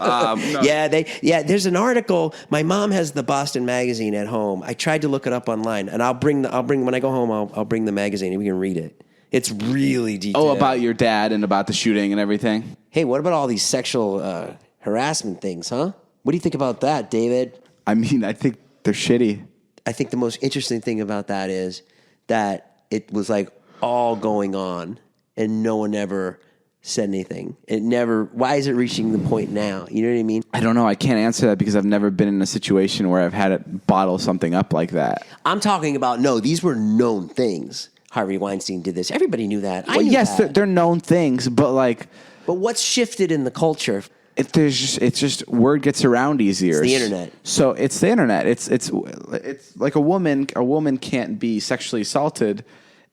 No. There's an article. My mom has the Boston magazine at home. I tried to look it up online, and I'll bring when I go home. I'll bring the magazine and we can read it. It's really detailed. Oh, about your dad and about the shooting and everything. Hey, what about all these sexual harassment things, huh? What do you think about that, David? I mean, I think they're shitty. I think the most interesting thing about that is that it was like all going on and no one ever said anything. Why is it reaching the point now? You know what I mean? I don't know. I can't answer that because I've never been in a situation where I've had to bottle something up like that. I'm talking about, these were known things. Harvey Weinstein did this. Everybody knew that. I knew yes, that. they're known things, but But what's shifted in the culture? It's just word gets around easier. It's the internet. So it's the internet. It's like a woman can't be sexually assaulted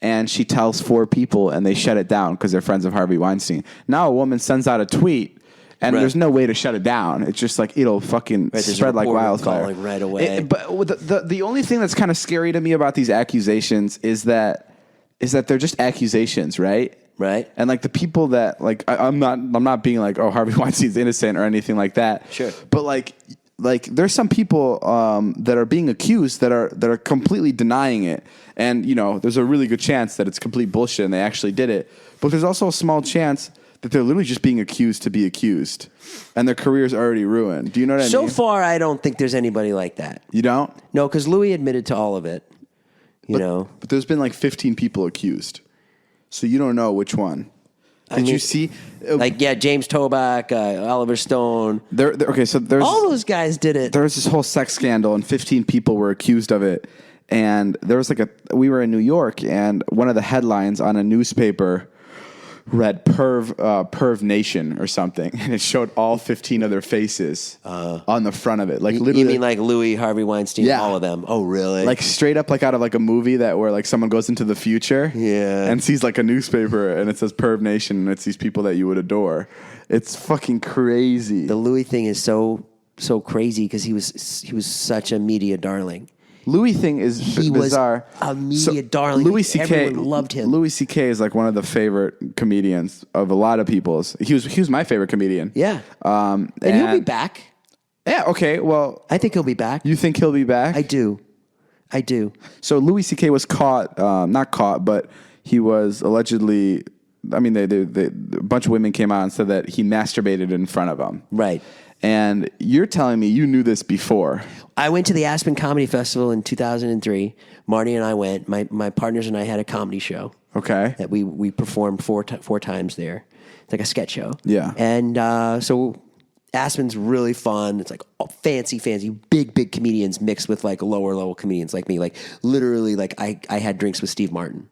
and she tells 4 people and they shut it down because they're friends of Harvey Weinstein. Now a woman sends out a tweet and there's no way to shut it down. It's just like it'll fucking spread like wildfire. Calling right away. But the only thing that's kind of scary to me about these accusations is that they're just accusations, right? Right. And like the people that I'm not being like, oh, Harvey Weinstein's innocent or anything like that. Sure. But like there's some people that are being accused that are completely denying it. And there's a really good chance that it's complete bullshit and they actually did it. But there's also a small chance that they're literally just being accused to be accused and their career's already ruined. Do you know what I mean? So far, I don't think there's anybody like that. You don't? No, because Louis admitted to all of it. But there's been like 15 people accused. So you don't know which one. Did you see? James Toback, Oliver Stone. Okay, so there's all those guys did it. There was this whole sex scandal, and 15 people were accused of it. And there was we were in New York, and one of the headlines on a newspaper read Perv Nation or something, and it showed all 15 of their faces on the front of it. Like literally, you mean like Louis, Harvey Weinstein, yeah. all of them? Oh, really? Like straight up, like out of like a movie where someone goes into the future, and sees like a newspaper, and it says Perv Nation, and it's these people that you would adore. It's fucking crazy. The Louis thing is so crazy because he was such a media darling. Louis thing is bizarre. Was a media darling. Louis C.K. Everyone loved him. Louis C.K. is like one of the favorite comedians of a lot of people's. He was my favorite comedian. Yeah. And he'll be back. Yeah. Okay. Well, I think he'll be back. You think he'll be back? I do. So Louis C.K. was caught, not caught, but he was allegedly. I mean, a bunch of women came out and said that he masturbated in front of them. Right. And you're telling me you knew this before. I went to the Aspen Comedy Festival in 2003. Marty and I went. My partners and I had a comedy show. Okay. That we performed four times there. It's like a sketch show. Yeah. And so Aspen's really fun. It's like fancy, big comedians mixed with like lower level comedians like me. Like literally, like I had drinks with Steve Martin.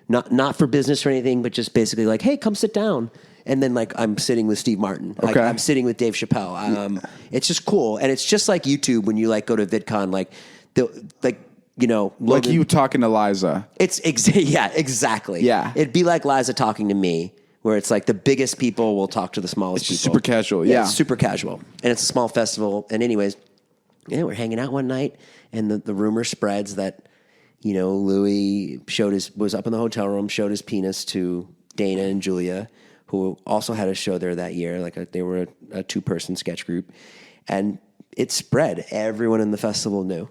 Not for business or anything, but just basically like, hey, come sit down. And then like I'm sitting with Steve Martin. Okay. Like, I'm sitting with Dave Chappelle. It's just cool. And it's just like YouTube when you like go to VidCon, like like you talking to Liza. It's exactly. Yeah. It'd be like Liza talking to me, where it's like the biggest people will talk to the smallest people. It's super casual. Yeah. It's super casual. And it's a small festival. And anyways, we're hanging out one night and the rumor spreads that, Louis was up in the hotel room, showed his penis to Dana and Julia, who also had a show there that year. They were a 2-person sketch group. And it spread. Everyone in the festival knew.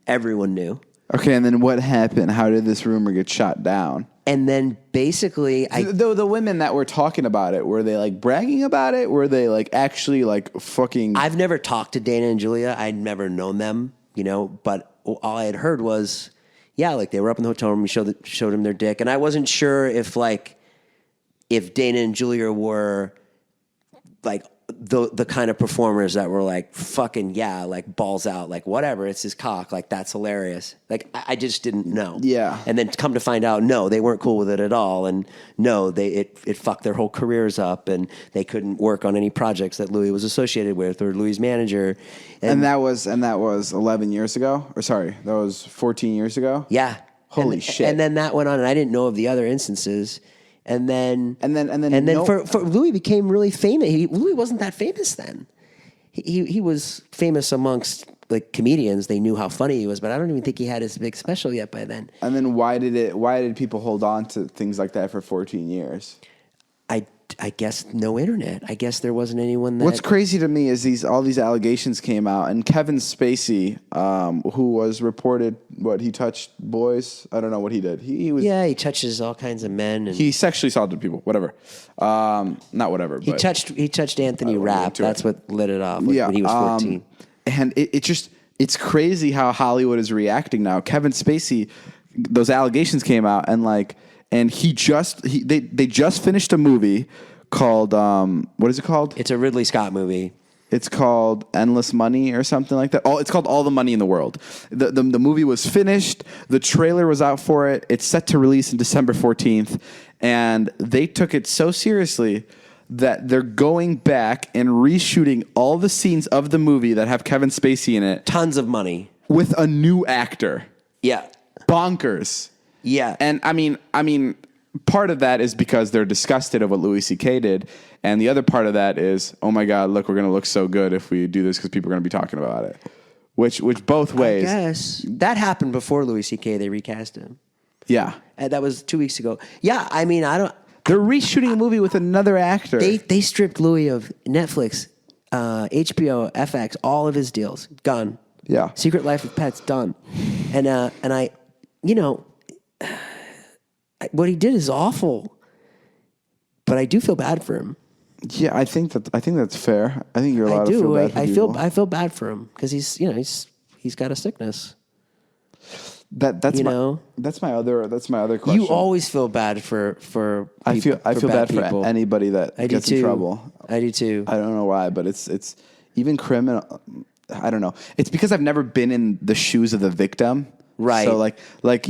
Everyone knew. Okay, and then what happened? How did this rumor get shot down? And then basically... The women that were talking about it, were they like bragging about it? Were they like actually like fucking... I've never talked to Dana and Julia. I'd never known them, but all I had heard was, like they were up in the hotel room, we showed them their dick. And I wasn't sure if Dana and Julia were like the kind of performers that were like fucking like balls out, like whatever, it's his cock, like that's hilarious. Like I just didn't know. Yeah. And then come to find out, no, they weren't cool with it at all, and no, it fucked their whole careers up, and they couldn't work on any projects that Louis was associated with or Louis' manager. And that was 11 years ago, or sorry, that was 14 years ago. Yeah. Holy shit. And then that went on, and I didn't know of the other instances. And then for Louis became really famous. Louis wasn't that famous then. He was famous amongst like comedians. They knew how funny he was, but I don't even think he had his big special yet by then. And then why did people hold on to things like that for 14 years? I guess no internet. I guess there wasn't anyone that. What's crazy to me is all these allegations came out, and Kevin Spacey, who was reported he touched boys. I don't know what he did. He was he touches all kinds of men, and he sexually assaulted people. Whatever, not whatever. he touched Anthony Rapp. That's what lit it off. When he was 14. And it's crazy how Hollywood is reacting now. Kevin Spacey, those allegations came out, and they just finished a movie called what is it called? It's a Ridley Scott movie. It's called Endless Money or something like that. It's called All the Money in the World. The movie was finished. The trailer was out for it. It's set to release in December 14th, and they took it so seriously that they're going back and reshooting all the scenes of the movie that have Kevin Spacey in it. Tons of money with a new actor. Yeah, bonkers. Yeah, and I mean, part of that is because they're disgusted of what Louis C.K. did, and the other part of that is, oh my God, look, we're going to look so good if we do this because people are going to be talking about it. Which both ways. I guess that happened before Louis C.K. They recast him. Yeah, and that was 2 weeks ago. Yeah, I mean, I don't. They're reshooting a movie with another actor. They stripped Louis of Netflix, HBO, FX, all of his deals gone. Yeah, Secret Life of Pets done, and I, what he did is awful, but I do feel bad for him. Yeah, I think that's fair. I think you're allowed to feel bad for people. I feel bad for him because he's got a sickness. That's my other question. You always feel bad for people, I feel bad people. for anybody that gets in trouble. I do too. I don't know why, but it's even criminal. I don't know. It's because I've never been in the shoes of the victim. Right. So like